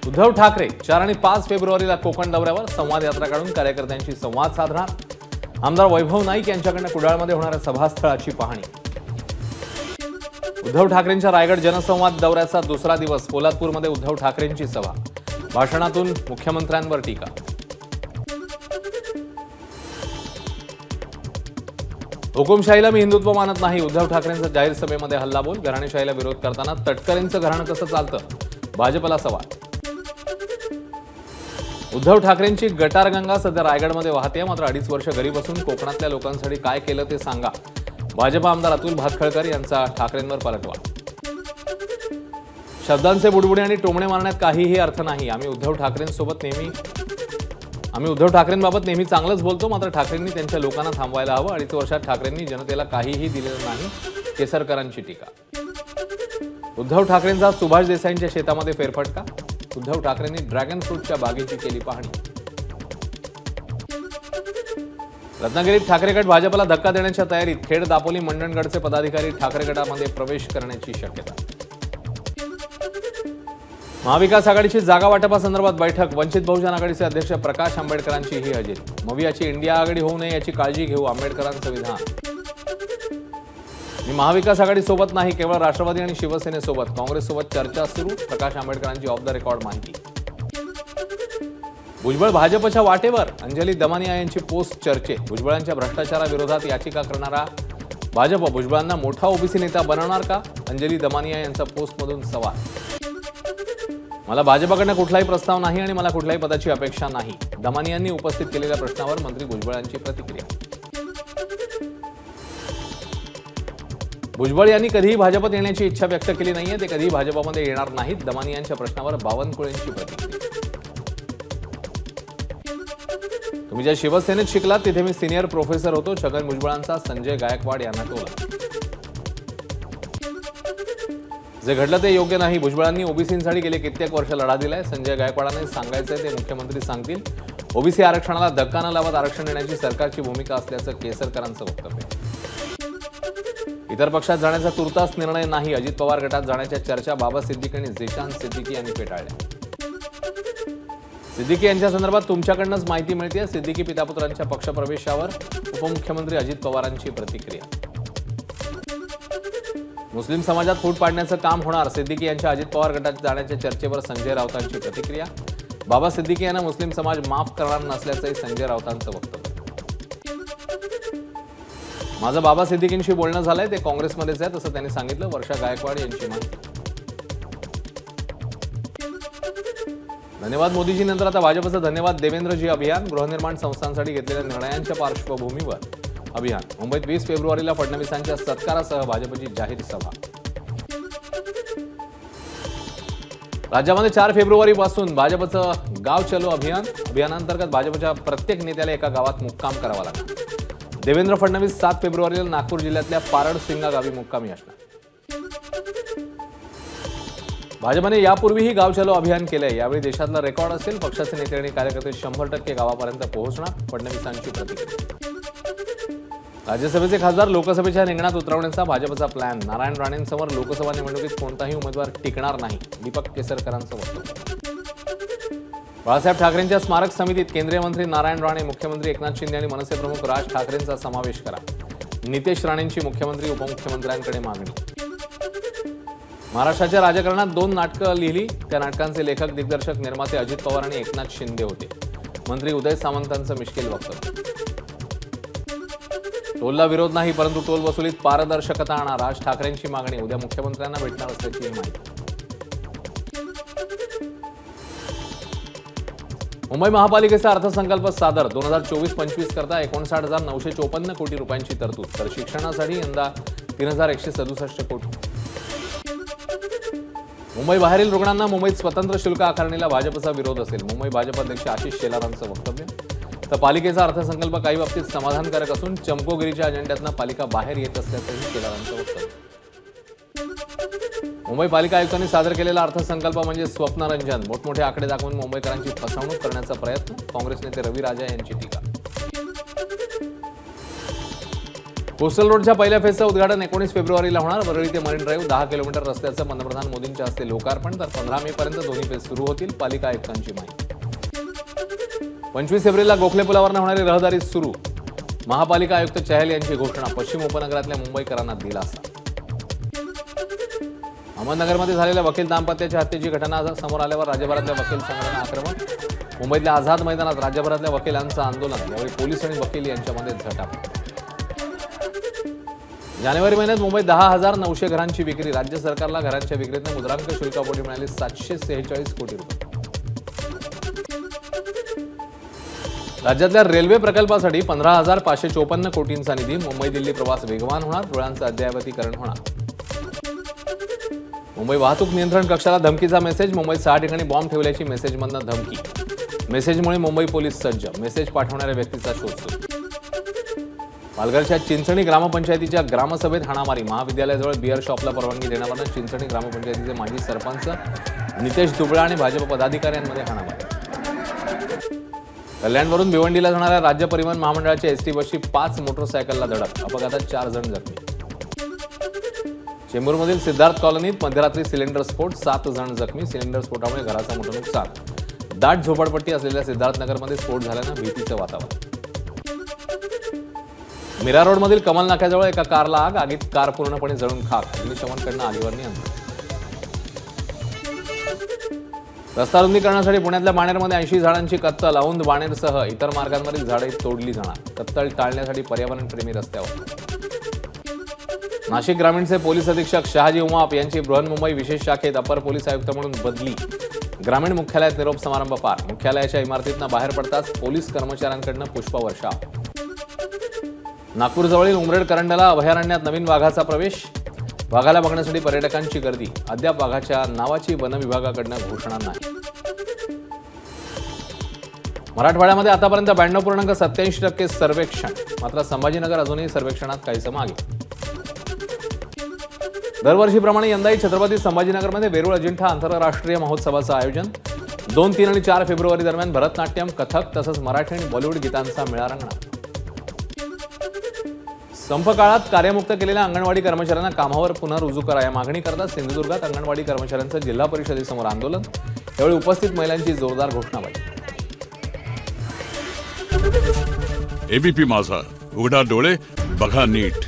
उद्धव ठाकरे 4 आणि 5 फेब्रुवारीला कोकण दौऱ्यावर संवाद यात्रा काढून कार्यकर्त्यांशी संवाद साधणार। आमदार वैभव नाईक यांच्याकडून कुडाळमध्ये होणाऱ्या सभास्थळाची पाहणी। उद्धव ठाकरेंच्या रायगड जनसंवाद दौऱ्याचा दुसरा दिवस पोलादपूरमध्ये उद्धव ठाकरेंची सभा। भाषणातून मुख्यमंत्र्यांवर टीका। हुकुमशाहीला मी हिंदुत्व मानत नाही, उद्धव ठाकरेंचा जाहीर सभेमध्ये हल्लाबोल। घराणेशाहीला विरोध करताना तटकरेंचं घराणं कसं चालतं, भाजपला सवाल। उद्धव ठाकरेंची गटारगंगा सध्या रायगडमध्ये वाहते, मात्र 2.5 वर्ष घरी बसून कोकणातल्या लोकांसाठी काय केलं ते सांगा। भाजप आमदार अतुल भातखळकर यांचा ठाकरेंवर पलटवार। शब्दांचे बुडबुडे आणि टोमणे मारण्यात काहीही अर्थ नाही। आम्ही उद्धव ठाकरेंबाबत नेहमी चांगलंच बोलतो, मात्र ठाकरेंनी त्यांच्या लोकांना थांबवायला हवं। 2.5 वर्षात ठाकरेंनी जनतेला काहीही दिलेलं नाही, केसरकरांची टीका। उद्धव ठाकरेंचा सुभाष देसाईंच्या शेतामध्ये फेरफटका। उद्धव ठाकरेंनी ड्रॅगन फ्रूटच्या बागेची केली पाहणी। रत्नागिरीत ठाकरे गट भाजपला धक्का देण्याच्या तयारीत। खेड, दापोली, मंडणगडचे पदाधिकारी ठाकरे गटामध्ये प्रवेश करण्याची शक्यता। महाविकास आघाडीची जागा वाटपासंदर्भात बैठक। वंचित बहुजन आघाडीचे अध्यक्ष प्रकाश आंबेडकरांची ही हजेरी। मवियाची इंडिया आघाडी होऊ नये याची काळजी घेऊ, आंबेडकरांचं विधान। मी महाविकास आघाडीसोबत नाही, केवळ राष्ट्रवादी आणि शिवसेनेसोबत। काँग्रेससोबत चर्चा सुरू, प्रकाश आंबेडकरांची ऑफ द रेकॉर्ड माहिती। भुजबळ भाजपच्या वाटेवर, अंजली दमानिया यांची पोस्ट चर्चेत। भुजबळांच्या भ्रष्टाचाराविरोधात याचिका करणारा भाजप भुजबळांना मोठा ओबीसी नेता बनवणार का, अंजली दमानिया यांचा पोस्टमधून सवाल। मला भाजपकडनं कुठलाही प्रस्ताव नाही आणि मला कुठल्याही पदाची अपेक्षा नाही, दमानियांनी उपस्थित केलेल्या प्रश्नावर मंत्री भुजबळांची प्रतिक्रिया। भुजबळ यांनी कधीही भाजपत येण्याची इच्छा व्यक्त केली नाहीये, ते कधीही भाजपमध्ये येणार नाहीत, दमानियांच्या प्रश्नावर बावनकुळेंची प्रतिक्रिया। तुम्ही ज्या शिवसेनेत शिकलात तिथे मी सिनियर प्रोफेसर होतो, छगन भुजबळांचा संजय गायकवाड यांना टोला। जे घडलं ते योग्य नाही, भुजबळांनी ओबीसींसाठी गेले कित्येक वर्ष लढा दिलाय, संजय गायकवाडांनी सांगायचंय ते मुख्यमंत्री सांगतील। ओबीसी आरक्षणाला धक्का न लावत आरक्षण देण्याची सरकारची भूमिका असल्याचं केसरकरांचं वक्तव्य। इतर पक्षात जाण्याचा तुर्तास निर्णय नाही, अजित पवार गटात जाण्याच्या चर्चा बाबा सिद्दीकी आणि झेशान सिद्दीकी यांनी फेटाळल्या। सिद्दीकी यांच्या संदर्भात तुमच्याकडूनच माहिती मिळते। सिद्दीकी पितापुत्रांच्या पक्षप्रवेशावर उपमुख्यमंत्री अजित पवारांची प्रतिक्रिया। मुस्लिम समाजात फूट पाडण्याचं काम होणार, सिद्दीकी यांच्या अजित पवार गटात जाण्याच्या चर्चेवर संजय राऊतांची प्रतिक्रिया। बाबा सिद्दीकी यांना मुस्लिम समाज माफ करणार नसल्याचंही संजय राऊतांचं वक्तव्य। माझं बाबा सिद्दीकींशी बोलणं झालंय, ते काँग्रेसमध्येच आहेत असं त्यांनी सांगितलं। वर्षा गायकवाड यांची माहिती। धन्यवाद मोदीजी नंतर आता भाजपचं धन्यवाद देवेंद्रजी अभियान। गृहनिर्माण संस्थांसाठी घेतलेल्या निर्णयांच्या पार्श्वभूमीवर अभियान। मुंबईत 20 फेब्रुवारीला फडणवीसांच्या सत्कारासह भाजपची जाहीर सभा। राज्यामध्ये 4 फेब्रुवारीपासून भाजपचं गाव चलो अभियान। अभियानांतर्गत भाजपच्या प्रत्येक नेत्याला एका गावात मुक्काम करावा लागणार। देवेंद्र फडणवीस 7 फेब्रुवारीला नागपूर जिल्ह्यातल्या पारडसिंगा गावी मुक्कामी असणार। भाजपने यापूर्वीही गाव चलो अभियान केलंय, यावेळी देशातला रेकॉर्ड असेल। पक्षाचे नेते आणि कार्यकर्ते 100% गावापर्यंत पोहोचणार, फडणवीसांची प्रतिक्रिया। राज्यसभेचे खासदार लोकसभेच्या रिंगणात उतरवण्याचा भाजपचा प्लॅन। नारायण राणेंसमोर लोकसभा निवडणुकीत कोणताही उमेदवार टिकणार नाही, दीपक केसरकरांचं वक्तव्य। बाळासाहेब ठाकरेंच्या स्मारक समितीत केंद्रीय मंत्री नारायण राणे, मुख्यमंत्री एकनाथ शिंदे आणि मनसे प्रमुख राज ठाकरेंचा समावेश करा। नितेश राणेंची मुख्यमंत्री उपमुख्यमंत्र्यांकडे मागणी। महाराष्ट्राच्या राजकारणात 2 नाटकं लिहिली, त्या नाटकांचे लेखक, दिग्दर्शक, निर्माते अजित पवार आणि एकनाथ शिंदे होते, मंत्री उदय सामंतांचं मिश्किल वक्तव्य। टोलला विरोध नाही, परंतु टोल वसुलीत पारदर्शकता आणा, राज ठाकरेंची मागणी। उद्या मुख्यमंत्र्यांना भेटणार असल्याची माहिती। मुंबई महापालिकेचा अर्थसंकल्प सादर। 2024-25 करता 59,954 कोटी रुपयांची तरतूद, तर शिक्षणासाठी यंदा 3,167 कोटी। मुंबई बाहेरील रुग्णांना मुंबईत स्वतंत्र शुल्क आकारणीला भाजपचा विरोध असेल, मुंबई भाजप अध्यक्ष आशिष शेलारांचं वक्तव्य। तर पालिकेचा अर्थसंकल्प काही बाबतीत समाधानकारक असून चमकोगिरीच्या अजेंड्यातनं पालिका बाहेर येत असल्याचंही शेलारांचं वक्तव्य। मुंबई पालिका आयुक्तांनी सादर केलेला अर्थसंकल्प म्हणजे स्वप्नरंजन, मोठमोठे आकडे दाखवून मुंबईकरांची फसवणूक करण्याचा प्रयत्न, काँग्रेस नेते रवी राजा यांची टीका। कोस्टल रोडच्या पहिल्या फेजचं उद्घाटन 19 फेब्रुवारीला होणार. वरळी ते मरीन ड्राईव्ह 10 किलोमीटर रस्त्याचं पंतप्रधान मोदींच्या हस्ते लोकार्पण, तर 15 मे पर्यंत दोन्ही फेज सुरू होतील. पालिका आयुक्तांची माहिती. 25 एप्रिलला गोखले पुलावरनं होणारी रहदारी सुरू. महापालिका आयुक्त चहल यांची घोषणा. पश्चिम उपनगरातल्या मुंबईकरांना दिलासा. अहमदनगरमध्ये झालेल्या वकील दाम्पत्याच्या हत्येची घटना समोर आल्यावर राज्यभरातल्या वकील संघटना आक्रमक. मुंबईतल्या आझाद मैदानात राज्यभरातल्या वकिलांचं आंदोलन. यावेळी पोलीस आणि वकील यांच्यामध्ये झटापट. जानेवारी महिन्यात मुंबईत 10,900 घरांची विक्री. राज्य सरकारला घरांच्या विक्रीतून मुद्रांक शुल्कापोटी मिळाले 746 कोटी रुपये. राज्यातल्या रेल्वे प्रकल्पासाठी 15,554 कोटींचा निधी. मुंबई दिल्ली प्रवास वेगवान होणार. रुळांचं अद्ययावतीकरण होणार. मुंबई वाहतूक नियंत्रण कक्षाला धमकीचा मेसेज. मुंबईत 6 ठिकाणी बॉम्ब ठेवल्याची मेसेजमधनं धमकी. मेसेजमुळे मुंबई पोलीस सज्ज. मेसेज पाठवणाऱ्या व्यक्तीचा शोध सुरू. पालघरच्या चिंचणी ग्रामपंचायतीच्या ग्रामसभेत हाणामारी. महाविद्यालयाजवळ बिअर शॉपला परवानगी देण्यावरून चिंचणी ग्रामपंचायतीचे माजी सरपंच नितेश दुबळे आणि भाजप पदाधिकाऱ्यांमध्ये हाणामारी. कल्याणवरून भिवंडीला जाणाऱ्या राज्य परिवहन महामंडळाच्या एसटी बसची 5 मोटरसायकलला धडक. अपघातात 4 जण जखमी. चेंबूरमधील सिद्धार्थ कॉलनीत मध्यरात्री सिलेंडर स्फोट. 7 जण जखमी. सिलेंडर स्फोटामुळे घराचं मोठं नुकसान. दाट झोपडपट्टी असलेल्या सिद्धार्थनगरमध्ये स्फोट झाल्यानं भीतीचं वातावरण. मीरा रोडमधील कमल नाक्याजवळ एका कारला आग. आगीत कार पूर्णपणे जळून खाक. अग्निशमनकडनं आगीवर नियंत्रण. रस्ता रुंदीकरणासाठी पुण्यातल्या बाणेरमध्ये 80 झाडांची कत्तल. औंध बाणेरसह इतर मार्गांवरील झाडे तोडली जाणार. कत्तल टाळण्यासाठी पर्यावरणप्रेमी रस्त्यावर. नाशिक ग्रामीणचे पोलीस अधीक्षक शहाजी उमाप यांची बृहन्मुंबई विशेष शाखेत अपर पोलीस आयुक्त म्हणून बदली. ग्रामीण मुख्यालयात निरोप समारंभ पार. मुख्यालयाच्या इमारतीतनं बाहेर पडताच पोलीस कर्मचाऱ्यांकडनं पुष्पवर्षाव. नागपूरजवळील उमरेड करंडला अभयारण्यात नवीन वाघाचा प्रवेश. वाघाला बघण्यासाठी पर्यटकांची गर्दी. अद्याप वाघाच्या नावाची वन विभागाकडनं घोषणा नाही. मराठवाड्यामध्ये आतापर्यंत 92.87% सर्वेक्षण. मात्र संभाजीनगर अजूनही सर्वेक्षणात काहीसं मागे. दरवर्षीप्रमाणे यंदाही छत्रपती संभाजीनगरमध्ये वेरूळ अजिंठा आंतरराष्ट्रीय महोत्सवाचं आयोजन. 2, 3 आणि 4 फेब्रुवारी दरम्यान भरतनाट्यम, कथक तसंच मराठी आणि बॉलिवूड गीतांचा मेळा रंगणार. संप काळात कार्यमुक्त केलेल्या अंगणवाडी कर्मचाऱ्यांना कामावर पुन्हा रुजू करा या मागणीकरता सिंधुदुर्गात अंगणवाडी कर्मचाऱ्यांचं जिल्हा परिषदेसमोर आंदोलन. यावेळी उपस्थित महिलांची जोरदार घोषणाबाजी. एबीपी माझा, उघडा डोळे बघा नीट.